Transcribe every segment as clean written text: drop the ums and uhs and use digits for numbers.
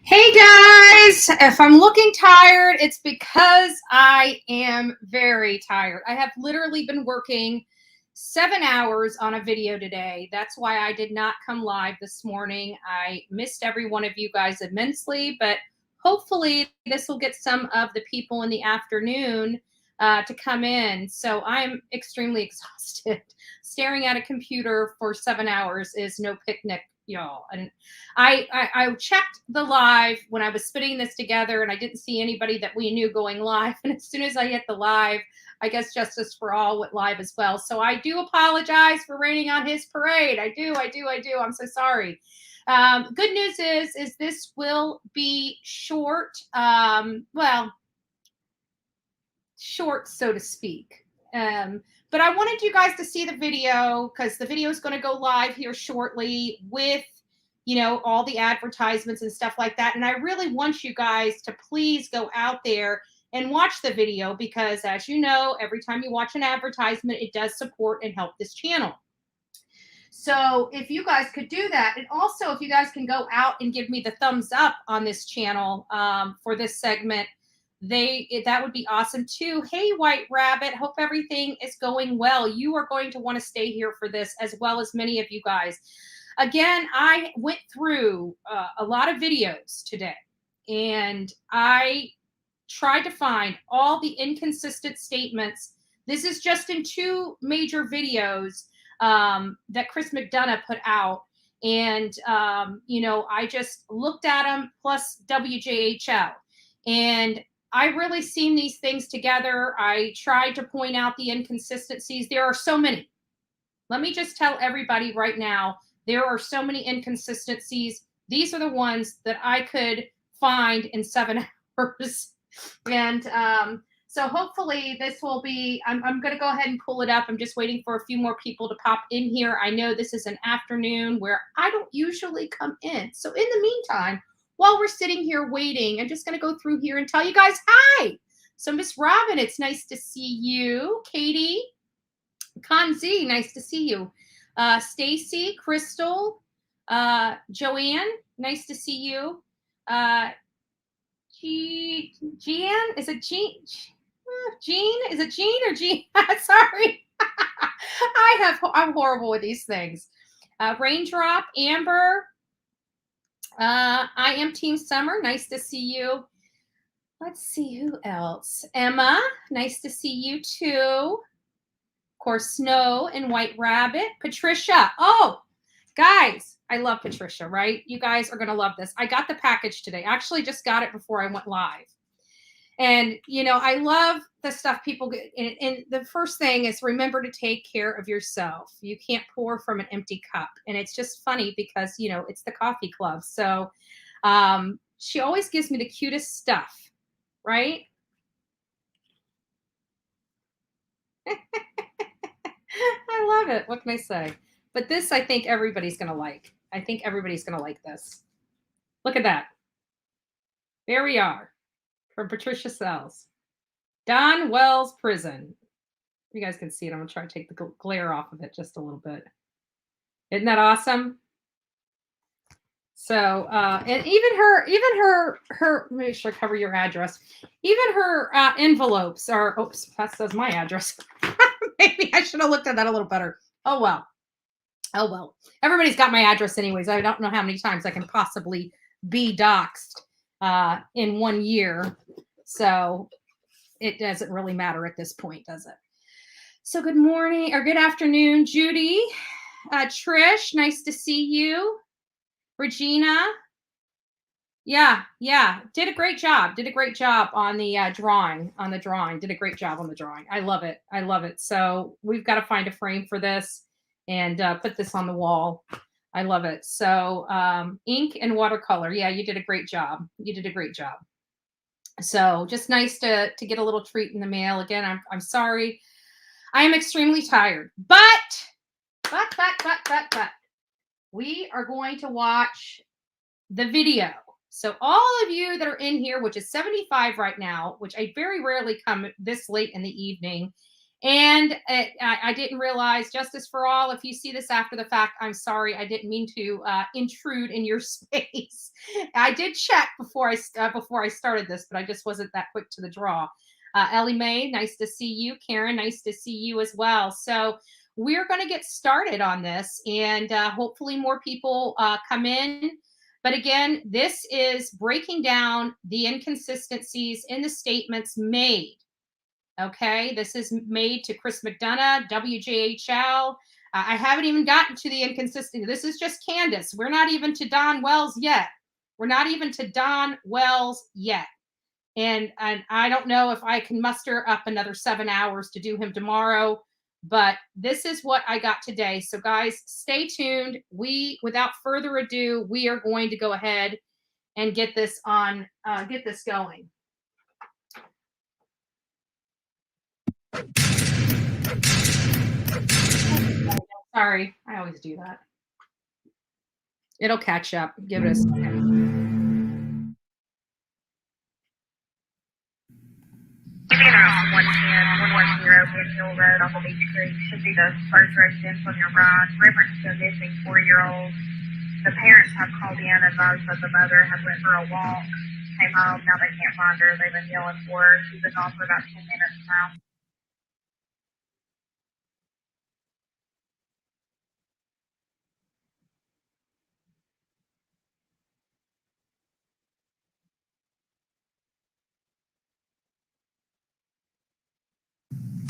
Hey guys, if I'm looking tired, it's because I am very tired. I have literally been working 7 hours on a video today. That's why I did not come live this morning. I missed every one of you guys immensely, but hopefully this will get some of the people in the afternoon to come in. So I'm extremely exhausted. Staring at a computer for 7 hours is no picnic, y'all. And I checked the live when I was putting this together, and I didn't see anybody that we knew going live. And as soon as I hit the live, I guess Justice for All went live as well. So I do apologize for raining on his parade. I do. I'm so sorry. Good news is this will be short. Short, so to speak. But I wanted you guys to see the video because the video is going to go live here shortly with, all the advertisements and stuff like that. And I really want you guys to please go out there and watch the video because, as you know, every time you watch an advertisement, it does support and help this channel. So if you guys could do that, and also if you guys can go out and give me the thumbs up on this channel for this segment, that would be awesome too. Hey, White Rabbit, hope everything is going well. You are going to want to stay here for this, as well as many of you guys. Again, I went through a lot of videos today, and I tried to find all the inconsistent statements. This is just in 2 major videos that Chris McDonough put out. And, I just looked at them plus WJHL. And I really seen these things together. I tried to point out the inconsistencies. There are so many. Let me just tell everybody right now, there are so many inconsistencies. These are the ones that I could find in 7 hours. And so hopefully this will be, I'm going to go ahead and pull it up. I'm just waiting for a few more people to pop in here. I know this is an afternoon where I don't usually come in. So in the meantime, while we're sitting here waiting, I'm just going to go through here and tell you guys hi. So Miss Robin, it's nice to see you. Katie, Kanzi, nice to see you. Stacy, Crystal, Joanne, nice to see you. Jean, is it Jean? Jean, is it Jean or Jean? Sorry, I'm horrible with these things. Raindrop, Amber. I am Team Summer. Nice to see you. Let's see who else. Emma, nice to see you too. Of course, Snow and White Rabbit. Patricia. Oh, guys, I love Patricia, right? You guys are going to love this. I got the package today. Actually, just got it before I went live. And, you know, I love the stuff people get. And the first thing is remember to take care of yourself. You can't pour from an empty cup. And it's just funny because, you know, it's the coffee club. So she always gives me the cutest stuff, right? I love it. What can I say? But this, I think everybody's going to like. I think everybody's going to like this. Look at that. There we are. From Patricia Sells. Don Wells Prison. You guys can see it. I'm going to try to take the glare off of it just a little bit. Isn't that awesome? So, and even her, make sure I cover your address. Even her envelopes are, oops, that says my address. Maybe I should have looked at that a little better. Oh, well. Oh, well. Everybody's got my address anyways. I don't know how many times I can possibly be doxxed in 1 year. So it doesn't really matter at this point, does it? So good morning or good afternoon, Judy. Trish, nice to see you. Regina. Yeah. Did a great job. Did a great job on the drawing. Did a great job on the drawing. I love it. So we've got to find a frame for this and put this on the wall. I love it. So ink and watercolor. Yeah, you did a great job. So just nice to get a little treat in the mail. Again, I'm sorry. I am extremely tired. But we are going to watch the video. So all of you that are in here, which is 75 right now, which I very rarely come this late in the evening. And I didn't realize, Justice for All, if you see this after the fact, I'm sorry. I didn't mean to intrude in your space. I did check before I started this, but I just wasn't that quick to the draw. Ellie Mae, nice to see you. Karen, nice to see you as well. So we're going to get started on this, and hopefully more people come in. But again, this is breaking down the inconsistencies in the statements made. Okay, this is made to Chris McDonough, WJHL. I haven't even gotten to the inconsistency. This is just Candace. We're not even to Don Wells yet. And I don't know if I can muster up another 7 hours to do him tomorrow, but this is what I got today. So guys, stay tuned. Without further ado, we are going to go ahead and get this going. Sorry, I always do that. It'll catch up. Give it a second. 110 Beach Hill Road off of Beach Creek should be the first residence on your right. Reference to a missing 4-year-old. The parents have called in and advised that the mother had went for a walk, came home, now they can't find her. They've been yelling for her. She's been gone for about 10 minutes now.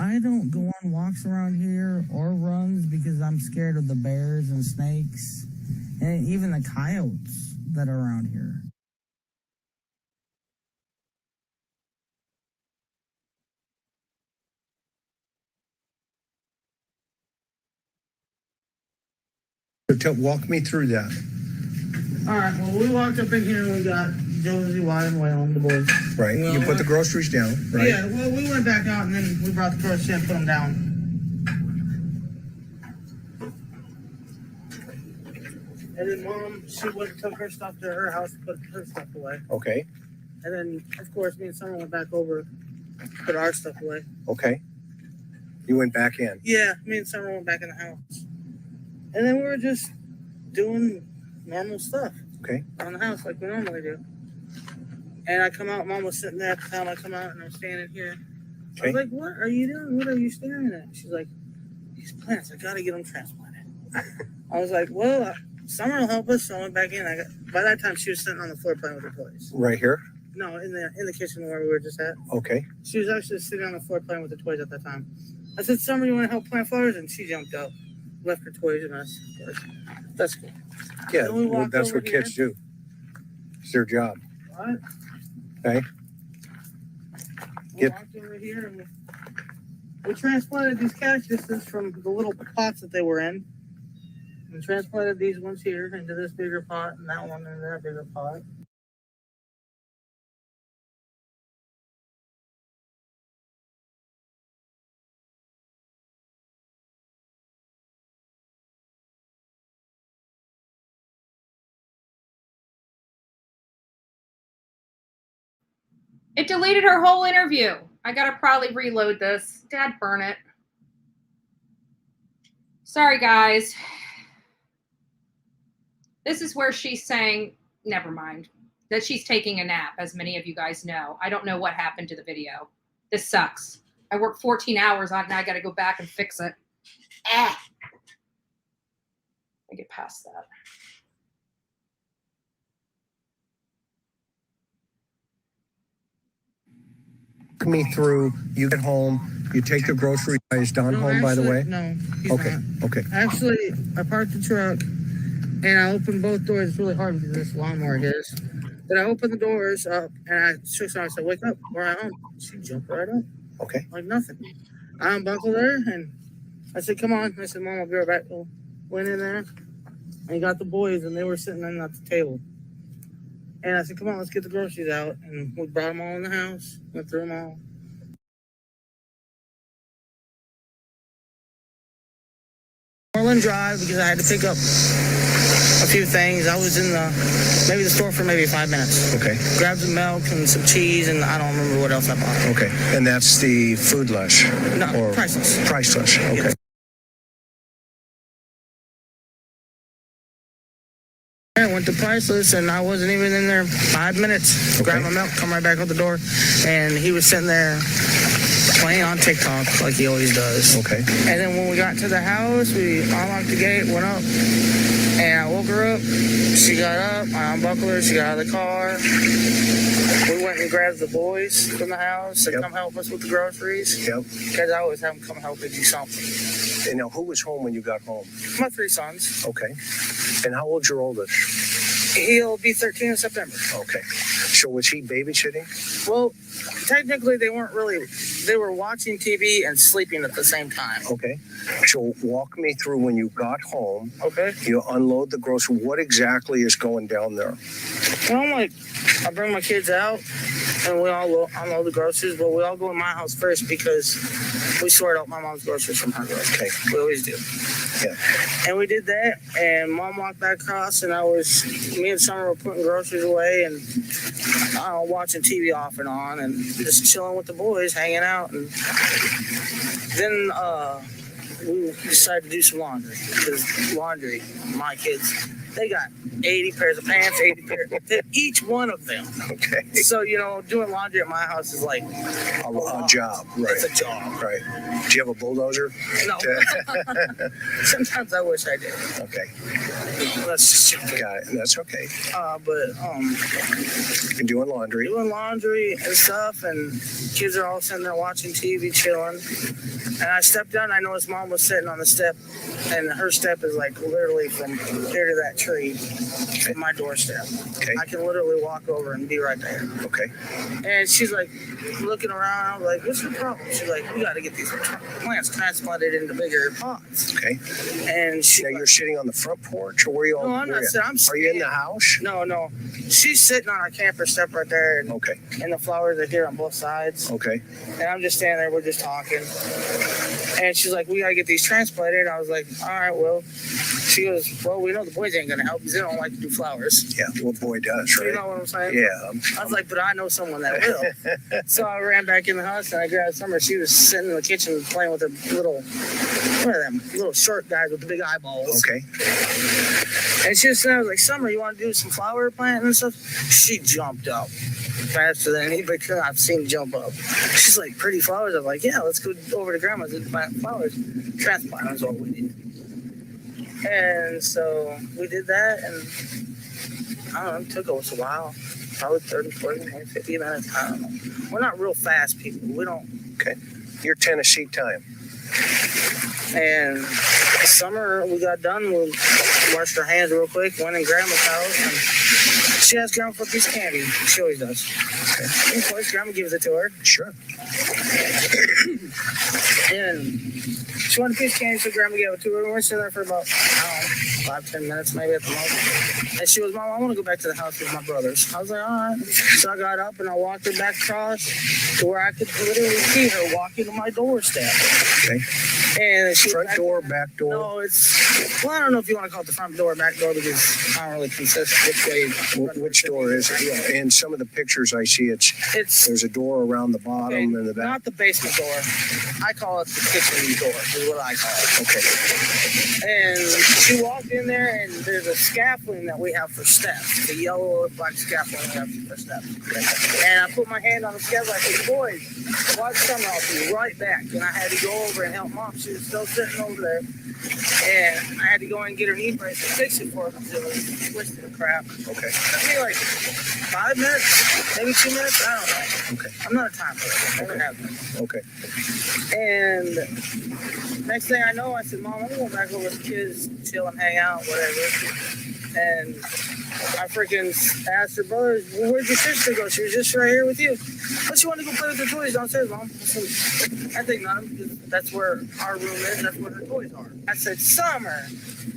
I don't go on walks around here or runs because I'm scared of the bears and snakes and even the coyotes that are around here. So walk me through that. All right, well, we walked up in here and we got Josie, Wyatt, and Waylon, the boys. Right. Well, you put the groceries down, right? Yeah, well, we went back out and then we brought the groceries in and put them down. And then Mom, she went and took her stuff to her house and put her stuff away. Okay. And then, of course, me and Summer went back over, put our stuff away. Okay. You went back in. Yeah, me and Summer went back in the house. And then we were just doing normal stuff. Okay. On the house like we normally do. And I come out, Mom was sitting there at the time I come out and I'm standing here. Okay. I was like, what are you doing? What are you staring at? She's like, these plants, I gotta get them transplanted. I was like, well, Summer will help us, so I went back in. By that time she was sitting on the floor playing with her toys. Right here? No, in the kitchen where we were just at. Okay. She was actually sitting on the floor playing with the toys at that time. I said, Summer, you wanna help plant flowers? And she jumped up, left her toys and us. That's cool. Yeah, well, that's what kids do. It's their job. What? Okay. We walked over here and we transplanted these cactuses from the little pots that they were in. And transplanted these ones here into this bigger pot and that one into that bigger pot. It deleted her whole interview. I gotta probably reload this. Dad burn it. Sorry, guys. This is where she's saying, never mind, that she's taking a nap, as many of you guys know. I don't know what happened to the video. This sucks. I worked 14 hours on it, and I gotta go back and fix it. I get past that. Me through, you get home, you take the groceries. Is Don home, by the way? No, he's okay. not. Okay. Actually, I parked the truck and I opened both doors. It's really hard because this lawnmower is. Then I opened the doors up and I shook her. I said, wake up, we're at home. She jumped right up. Okay. Like nothing. I unbuckled her and I said, come on. I said, Mom, I'll be right back. Went in there and got the boys and they were sitting at the table. And I said, come on, let's get the groceries out. And we brought them all in the house, went through them all. Orland Drive, because I had to pick up a few things. I was in the store for maybe 5 minutes. Okay. Grabbed some milk and some cheese, and I don't remember what else I bought. Okay. And that's the Foodless? No, Priceless. Priceless, okay. Yes. I went to Priceless and I wasn't even in there 5 minutes. Okay. Grabbed my milk, come right back out the door, and he was sitting there playing on TikTok like he always does. Okay. And then when we got to the house, we unlocked the gate, went up, and I woke her up. She got up, I unbuckled her, she got out of the car. We went and grabbed the boys from the house to come help us with the groceries. Yep. Because I always have them come help me do something. And now, who was home when you got home? My 3 sons. Okay. And how old's your oldest? He'll be 13 in September. Okay. So was he babysitting? Well, technically they weren't really. They were watching TV and sleeping at the same time. Okay. So walk me through when you got home. Okay. You unload the grocery. What exactly is going down there? Well, I bring my kids out and we all unload the groceries, but we all go in my house first because we sort out my mom's groceries from her groceries. Okay. We always do. Yeah. And we did that, and Mom walked back across, and me and Summer were putting groceries away and watching TV off and on and just chilling with the boys, hanging out. And then we decided to do some laundry, because laundry, my kids, they got 80 pairs of pants, 80 pairs, each one of them. Okay. So, doing laundry at my house is like a job, right? It's a job. Right. Do you have a bulldozer? No. Sometimes I wish I did. Okay. That's just joking. Got it. That's okay. But you're doing laundry. Doing laundry and stuff, and kids are all sitting there watching TV, chilling. And I stepped down, and I noticed Mom was sitting on the step, and her step is like literally from here to that tree. tree from my doorstep. Okay. I can literally walk over and be right there. Okay. And she's like looking around. I was like, what's the problem? She's like, we got to get these plants transplanted into bigger pots. Okay. And she, Now you're sitting on the front porch, or where are you? no, I'm not sitting. Are you in the house? No. She's sitting on our camper step right there. And, Okay. and the flowers are here on both sides. Okay. And I'm just standing there. We're just talking. And she's like, we got to get these transplanted. I was like, all right, well. She goes, well, we know the boys ain't going to help because they don't like to do flowers. Yeah, well, boy does, right? You know what I'm saying? Yeah. I was like, but I know someone that will. So I ran back in the house and I grabbed Summer. She was sitting in the kitchen playing with her little, what are them? Little short guys with the big eyeballs. Okay. And she was sitting there, I was like, Summer, you want to do some flower planting and stuff? She jumped up faster than anybody I've seen jump up. She's like, pretty flowers? I was like, yeah, let's go over to Grandma's and plant flowers. Transplant is what we did. And so we did that, and I don't know, it took us a while, probably 30, 40, maybe 50 minutes. I don't know. We're not real fast people. We don't. Okay. Your Tennessee time. And Summer, we got done. We washed our hands real quick, went in Grandma's house, and she asked Grandma for a piece of candy. She always does. Okay. And of course, Grandma gives it to her. Sure. And she wanted a piece of candy, so Grandma gave it to her. We were sitting there for about, I don't know, 5-10 minutes maybe at the most. And she was, Mom, I want to go back to the house with my brothers. I was like, all right. So I got up and I walked her back across to where I could literally see her walking to my doorstep. Okay. And she Front door, back door? No, it's, well, I don't know if you want to call it the front door or back door because I don't really consist which way. Which door is it? Yeah. In some of the pictures I see, there's a door around the bottom and the back. Not the basement door. I call it the kitchen door is what I call it. Okay. And she walked in there and there's a scaffolding that we have for steps. The yellow or black scaffolding we have for steps. And I put my hand on the scaffolding. I said, boys, watch Summer. I'll be right back. And I had to go over and help Mom. She was still sitting over there. And I had to go and get her knee brace and fix it for her because it was twisted and crap. Okay. Maybe like 5 minutes, maybe 2 minutes. I don't know. Okay. I'm not a time person. I never have been. Okay. And next thing I know, I said, Mom, I'm going back over with the kids, chill and hang out, whatever. And I freaking asked her brother, well, where'd your sister go? She was just right here with you. But she wanted to go play with her toys downstairs, Mom. I said, I think not, because that's where our room is. That's where her toys are. I said, Summer.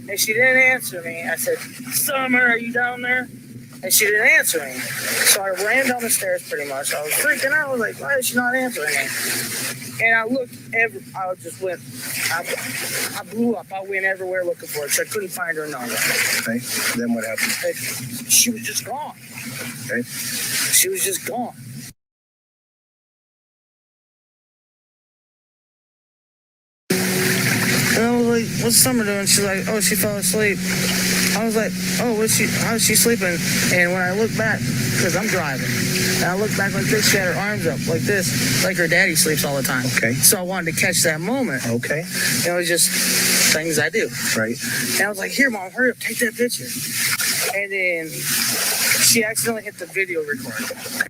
And she didn't answer me. I said, Summer, are you down there? And she didn't answer me. So I ran down the stairs pretty much. I was freaking out. I was like, why is she not answering me? And I looked, I just went, I blew up. I went everywhere looking for her. So I couldn't find her nowhere. Okay. Then what happened? And she was just gone. Okay. She was just gone. And I was like, what's Summer doing? She's like, oh, she fell asleep. I was like, oh, how's she sleeping? And when I look back, because I'm driving, and I look back like this, she had her arms up like this, like her daddy sleeps all the time. Okay. So I wanted to catch that moment. Okay. It was just things I do. Right. And I was like, here, Mom, hurry up, take that picture. And then she accidentally hit the video record.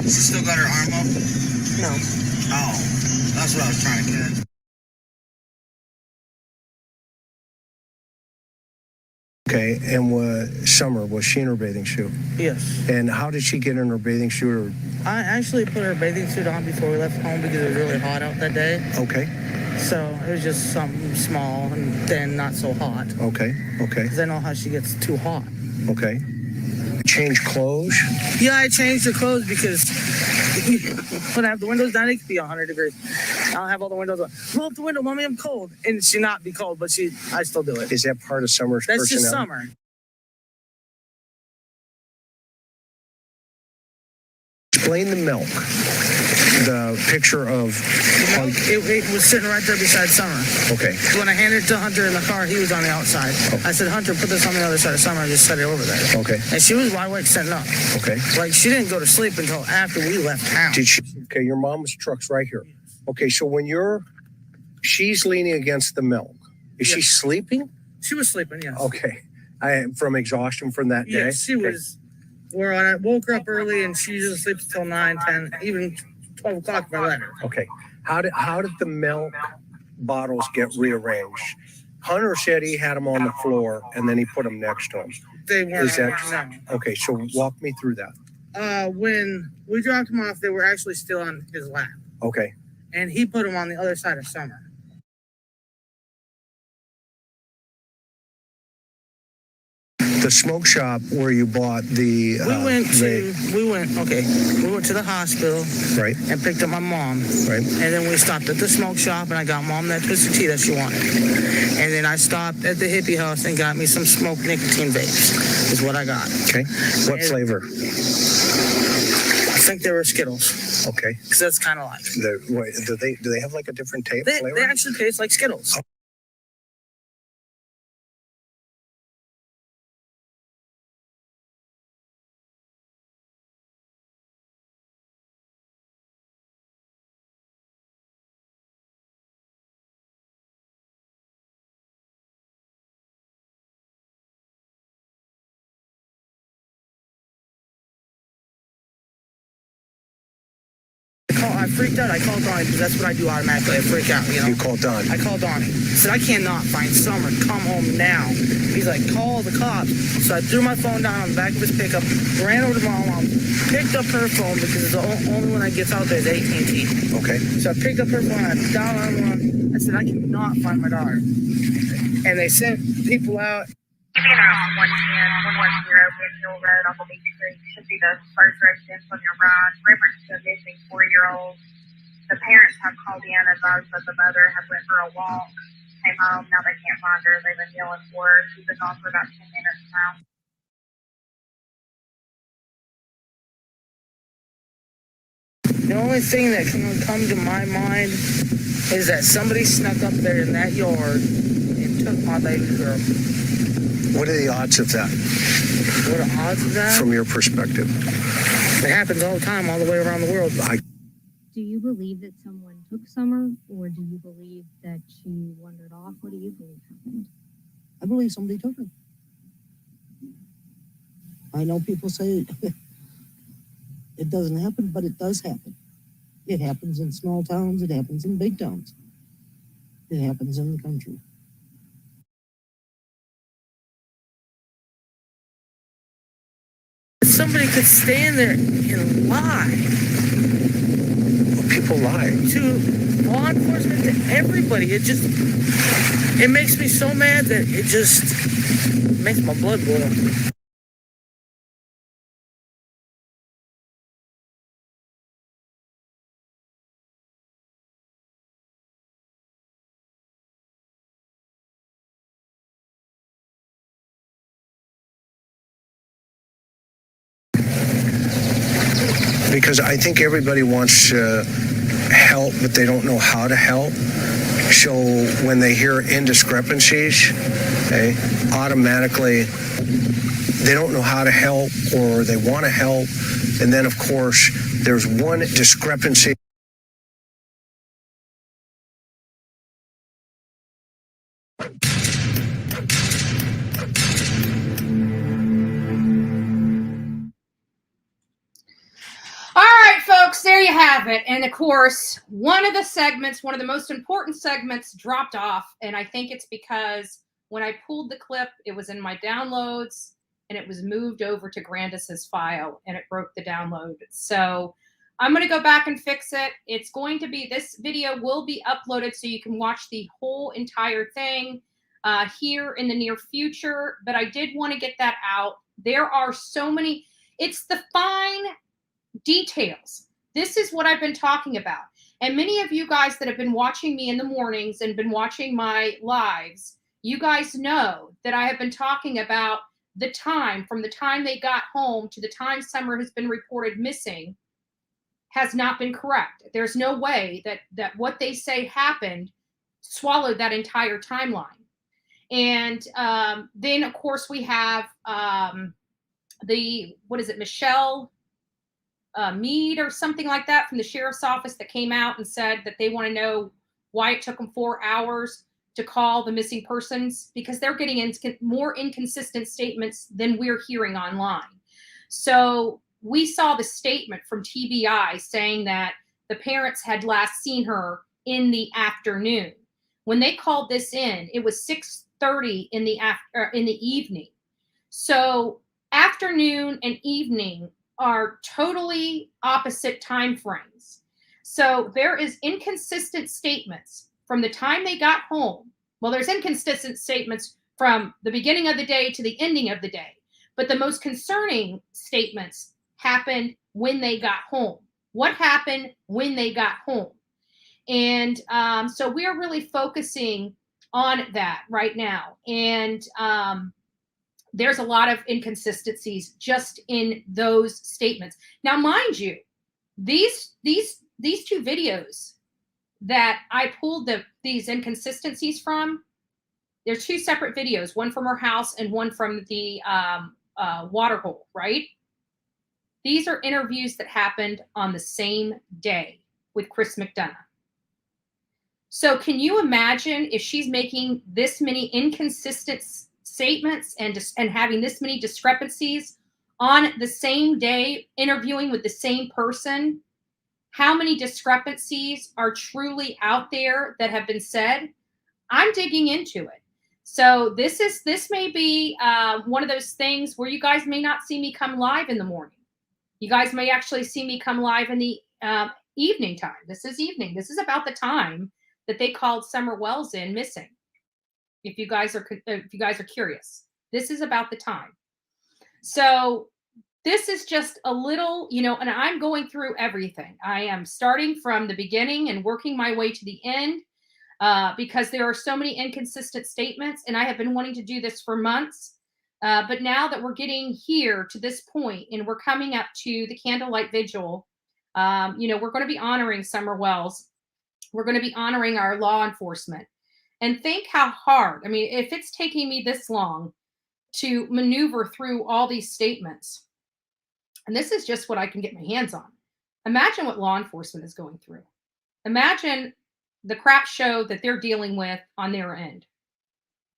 She still got her arm up? No. Oh, that's what I was trying to catch. Okay, and Summer, was she in her bathing suit? Yes. And how did she get in her bathing suit? Or... I actually put her bathing suit on before we left home because it was really hot out that day. Okay. So it was just something small and then not so hot. Okay, okay. Because I know how she gets too hot. Okay. Change clothes? Yeah, I changed her clothes because when I have the windows down, it could be 100 degrees. I'll have all the windows on. Roll up the window, Mommy, I'm cold. And she not be cold, but I still do it. Is that part of Summer's That's personality? just Summer. Explain the milk. The picture of... It was sitting right there beside Summer. Okay. When I handed it to Hunter in the car, he was on the outside. Oh. I said, Hunter, put this on the other side of Summer and just set it over there. Okay. And she was wide awake sitting up. Okay. Like, she didn't go to sleep until after we left town. Did she? Okay, your mom's truck's right here. Okay, so when she's leaning against the milk, is she sleeping? She was sleeping, yes. Okay. From exhaustion from that day? Yes, she was. I woke her up early and she usually sleeps till 9, 10, even 12 o'clock my letter. Okay. How did the milk bottles get rearranged? Hunter said he had them on the floor and then he put them next to him. They weren't. Is that okay? So walk me through that. When we dropped them off, they were actually still on his lap. Okay. And he put them on the other side of Summer. The smoke shop where you bought the We went to the hospital, right, and picked up my mom, right, and then we stopped at the smoke shop and I got mom that twisted tea that she wanted, and then I stopped at the hippie house and got me some smoked nicotine vapes is what I got. Okay. What flavor? I think they were Skittles. Okay. Because that's kind of like Do they have like a different flavor? They actually taste like Skittles. I freaked out. I called Donnie because that's what I do automatically. I freak out, you know. You called Don. I called Donnie. I said, I cannot find Summer. Come home now. He's like, call the cops. So I threw my phone down on the back of his pickup, ran over to my mom, picked up her phone because the only one that gets out there is AT&T. Okay. So I picked up her phone, I dialed on one. I said, I cannot find my daughter. And they sent people out. Being around 110, 110 Midhill Road off of Beach Creek should be the first residence on your right. Reference to a missing 4-year-old. The parents have called in and advised that the mother had went for a walk, came home, now they can't find her. They've been yelling for her. She's been gone for about 10 minutes now. The only thing that can come to my mind is that somebody snuck up there in that yard and took my baby girl. What are the odds of that? What are the odds of that? From your perspective? It happens all the time, all the way around the world. Do you believe that someone took Summer, or do you believe that she wandered off? What do you believe happened? I believe somebody took her. I know people say it doesn't happen, but it does happen. It happens in small towns. It happens in big towns. It happens in the country. Somebody could stand there and lie. People lie. To law enforcement, to everybody. It makes me so mad that it just makes my blood boil. Because I think everybody wants to help, but they don't know how to help. So when they hear indiscrepancies, okay, automatically they don't know how to help, or they want to help. And then, of course, there's one discrepancy. All right, folks, there you have it. And of course, one of the most important segments dropped off. And I think it's because when I pulled the clip, it was in my downloads and it was moved over to Grandis's file and it broke the download. So I'm going to go back and fix it. This video will be uploaded so you can watch the whole entire thing here in the near future. But I did want to get that out. There are so many, it's the fine details. This is what I've been talking about. And many of you guys that have been watching me in the mornings and been watching my lives, you guys know that I have been talking about the time from the time they got home to the time Summer has been reported missing has not been correct. There's no way that what they say happened swallowed that entire timeline. And then, of course, we have Michelle Mead or something like that from the sheriff's office that came out and said that they want to know why it took them 4 hours to call the missing persons, because they're getting more inconsistent statements than we're hearing online. So we saw the statement from TBI saying that the parents had last seen her in the afternoon. When they called this in, it was 6:30 in the evening. So afternoon and evening are totally opposite time frames. So there is inconsistent statements from the time they got home. Well, there's inconsistent statements from the beginning of the day to the ending of the day. But the most concerning statements happened when they got home. What happened when they got home? And so we're really focusing on that right now. And there's a lot of inconsistencies just in those statements. Now, mind you, these two videos that I pulled these inconsistencies from, they're two separate videos, one from her house and one from the water hole, right? These are interviews that happened on the same day with Chris McDonough. So can you imagine if she's making this many inconsistent statements and having this many discrepancies on the same day, interviewing with the same person? How many discrepancies are truly out there that have been said? I'm digging into it. So this may be one of those things where you guys may not see me come live in the morning. You guys may actually see me come live in the evening time. This is evening. This is about the time that they called Summer Wells in missing. If you guys are curious, this is about the time. So this is just a little, and I'm going through everything. I am starting from the beginning and working my way to the end because there are so many inconsistent statements, and I have been wanting to do this for months. But now that we're getting here to this point and we're coming up to the candlelight vigil, we're going to be honoring Summer Wells. We're going to be honoring our law enforcement. And think how hard, if it's taking me this long to maneuver through all these statements, and this is just what I can get my hands on. Imagine what law enforcement is going through. Imagine the crap show that they're dealing with on their end.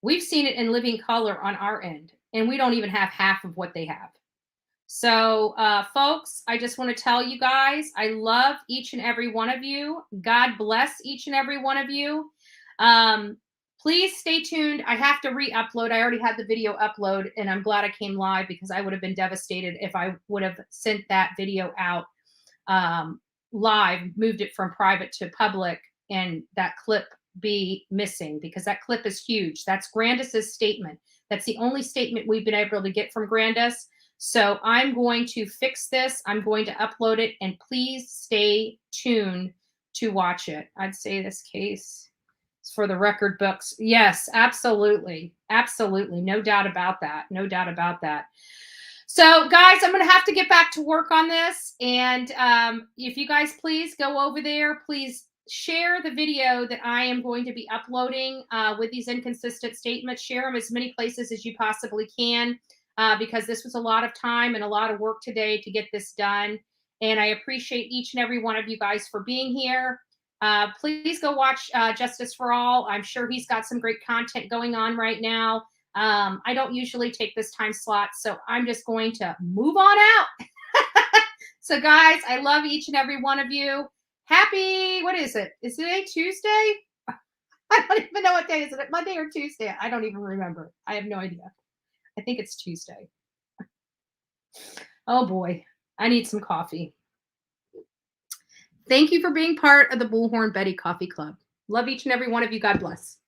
We've seen it in living color on our end, and we don't even have half of what they have. So, folks, I just want to tell you guys, I love each and every one of you. God bless each and every one of you. Please stay tuned. I have to re-upload. I already had the video upload, and I'm glad I came live because I would have been devastated if I would have sent that video out live, moved it from private to public, and that clip be missing because that clip is huge. That's Grandis's statement. That's the only statement we've been able to get from Grandis. So I'm going to fix this. I'm going to upload it, and please stay tuned to watch it. I'd say this case is for the record books. Yes, absolutely. Absolutely. No doubt about that. No doubt about that. So guys, I'm going to have to get back to work on this. And if you guys please go over there, please share the video that I am going to be uploading with these inconsistent statements. Share them as many places as you possibly can. Because this was a lot of time and a lot of work today to get this done. And I appreciate each and every one of you guys for being here. Please go watch Justice for All. I'm sure he's got some great content going on right now. I don't usually take this time slot, so I'm just going to move on out. So guys, I love each and every one of you. Happy, what is it? Is today Tuesday? I don't even know what day is it. Monday or Tuesday? I don't even remember. I have no idea. I think it's Tuesday. Oh boy, I need some coffee. Thank you for being part of the Bullhorn Betty Coffee Club. Love each and every one of you. God bless.